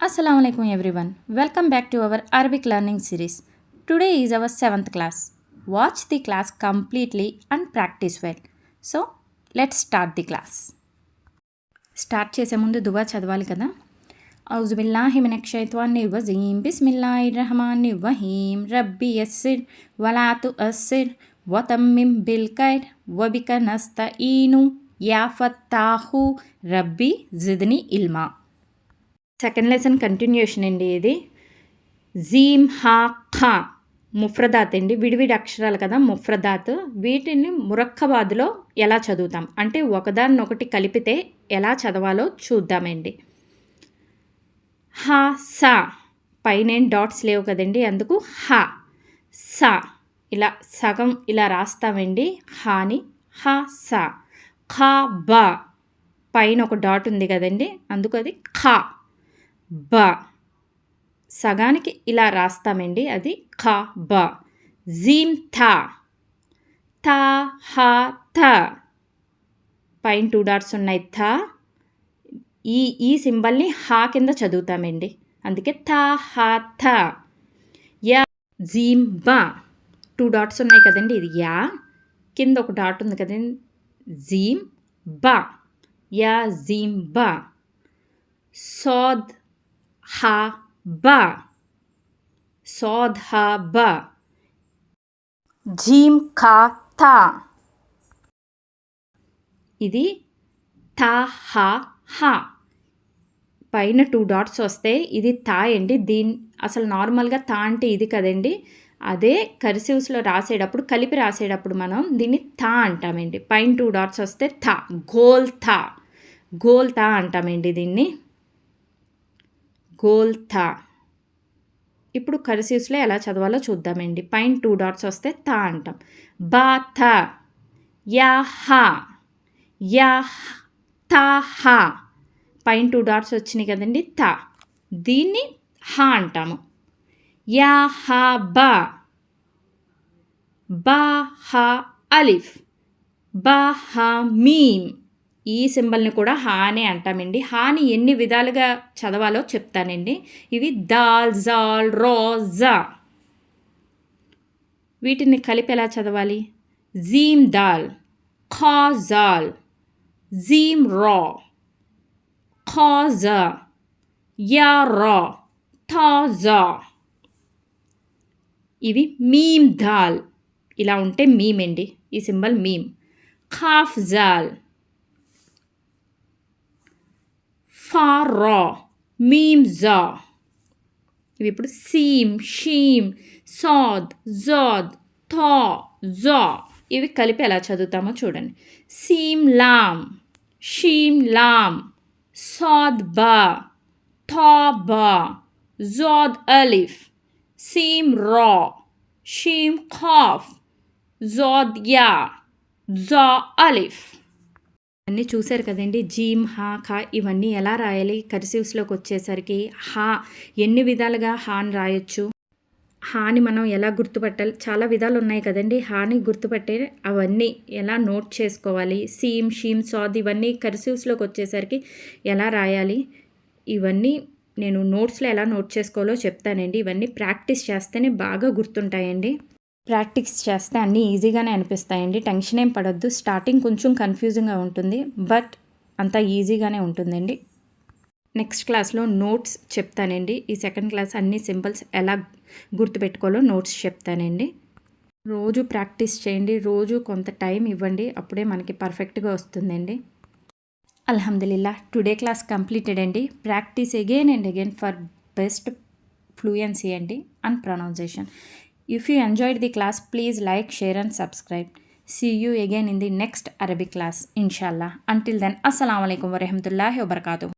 Assalamu alaikum everyone. Welcome back to our Arabic learning series. Today is our 7th class. Watch the class completely and practice well. So, let's start the class. Start చేసే ముందు దువా చదవాలి కదా. ఔజు బిల్లాహి మినష్ షైత్వానిర్ రజీం బిస్మిల్లాహిర్ రహమానిర్ రహీం రబ్బి యస్సిర్ వలా తుఅస్సిర్ వతమ్మిమ్ బిల్ ఖైర్ వబిక నస్తఈను యా ఫత్తాహు రబ్బి జిద్ని ఇల్మా. సెకండ్ లెసన్ కంటిన్యూషన్ అండి. ఇది జీమ్ హా ఖా ముఫ్రదాత్ అండి, విడివిడి అక్షరాలు కదా ముఫ్రదాత్. వీటిని మురక్కబాదులో ఎలా చదువుతాం అంటే ఒకదాన్నొకటి కలిపితే ఎలా చదవాలో చూద్దామండి. హా సా పైన డాట్స్ లేవు కదండి, అందుకు హా సా ఇలా సగం ఇలా రాస్తామండి హాని. హా సా. ఖా బా పైన ఒక డాట్ ఉంది కదండి, అందుకు అది ఖా. బ సగానికి ఇలా రాస్తామండి, అది ఖా బ. జీమ్ థా థా హా థ పైన 2 డాట్స్ ఉన్నాయి థా. ఈ సింబల్ని హా కింద చదువుతామండి, అందుకే థా హా థ. యా జీమ్ బ 2 డాట్స్ ఉన్నాయి కదండి, ఇది యా కింద ఒక డాట్ ఉంది కదండి జీమ్ బ. యా జీమ్ బ. సోద్ హా బా సోద్ హా బా. జీమ్ ఖా థా ఇది థా హా హా. పైన 2 డాట్స్ వస్తే ఇది థా అండి. అసలు నార్మల్గా థా అంటే ఇది కదండి, అదే కర్సివ్స్లో రాసేటప్పుడు కలిపి రాసేటప్పుడు మనం దీన్ని థా అంటామండి. పైన 2 డాట్స్ వస్తే థా. గోల్ థా గోల్ థా అంటామండి దీన్ని, గోల్ థా. ఇప్పుడు కర్సివ్స్లో ఎలా చదవాలో చూద్దామండి. పైన 2 డాట్స్ వస్తే థా అంటాం. బా థా యా హా యా థా హా. పైన 2 డాట్స్ వచ్చినాయి కదండి థా, దీన్ని హా అంటాము. యా హా బా బా హా అలిఫ్ బా హా మీమ్. ఈ సింబల్ని కూడా హా అనే అంటామండి. హాని ఎన్ని విధాలుగా చదవాలో చెప్తానండి. ఇవి దాల్ జాల్ రో జా. వీటిని కలిపి ఎలా చదవాలి? జీమ్ దాల్ ఖా జాల్ జీమ్ రా ఖా జా యా రా థా జా. ఇవి మీమ్ దాల్ ఇలా ఉంటే మీమ్ అండి, ఈ సింబల్ మీమ్. ఖాఫ్ జాల్ ఫా రా మీమ్ జా. ఇవి ఇప్పుడు సీమ్ షీమ్ సాద్ జాద్ థా జా. ఇవి కలిపి ఎలా చదువుతామో చూడండి. సీమ్ లామ్ షీమ్ లామ్ సాద్ బా థా బా జాద్ అలిఫ్ సీమ్ రా షీమ్ ఖాఫ్ జాద్ యా జా అలిఫ్. అన్నీ చూశారు కదండి. జీమ్ హా ఖా ఇవన్నీ ఎలా రాయాలి కర్సివ్స్లోకి వచ్చేసరికి. హా ఎన్ని విధాలుగా హాని రాయొచ్చు, హాని మనం ఎలా గుర్తుపట్టాలి, చాలా విధాలు ఉన్నాయి కదండి హాని గుర్తుపట్టే. అవన్నీ ఎలా నోట్ చేసుకోవాలి, సీమ్ షీమ్ సాద్ ఇవన్నీ కర్సివ్స్లోకి వచ్చేసరికి ఎలా రాయాలి, ఇవన్నీ నేను నోట్స్లో ఎలా నోట్ చేసుకోవాలో చెప్తానండి. ఇవన్నీ ప్రాక్టీస్ చేస్తేనే బాగా గుర్తుంటాయండి. ప్రాక్టీస్ చేస్తే అన్నీ ఈజీగానే అనిపిస్తాయండి. టెన్షన్ ఏం పడొద్దు. స్టార్టింగ్ కొంచెం కన్ఫ్యూజింగ్గా ఉంటుంది, బట్ అంతా ఈజీగానే ఉంటుందండి. నెక్స్ట్ క్లాస్లో నోట్స్ చెప్తానండి. ఈ సెకండ్ క్లాస్ అన్ని సింబల్స్ ఎలా గుర్తుపెట్టుకోవాలో నోట్స్ చెప్తానండి. రోజు ప్రాక్టీస్ చేయండి, రోజు కొంత టైం ఇవ్వండి, అప్పుడే మనకి పర్ఫెక్ట్గా వస్తుందండి. అల్హమ్దులిల్లా టుడే క్లాస్ కంప్లీటెడ్ అండి. Practice again and again for best fluency అండి and pronunciation. If you enjoyed the class, please like, share and subscribe. See you again in the next Arabic class, inshallah. Until then, assalamu alaikum wa rahmatullahi wa barakatuh.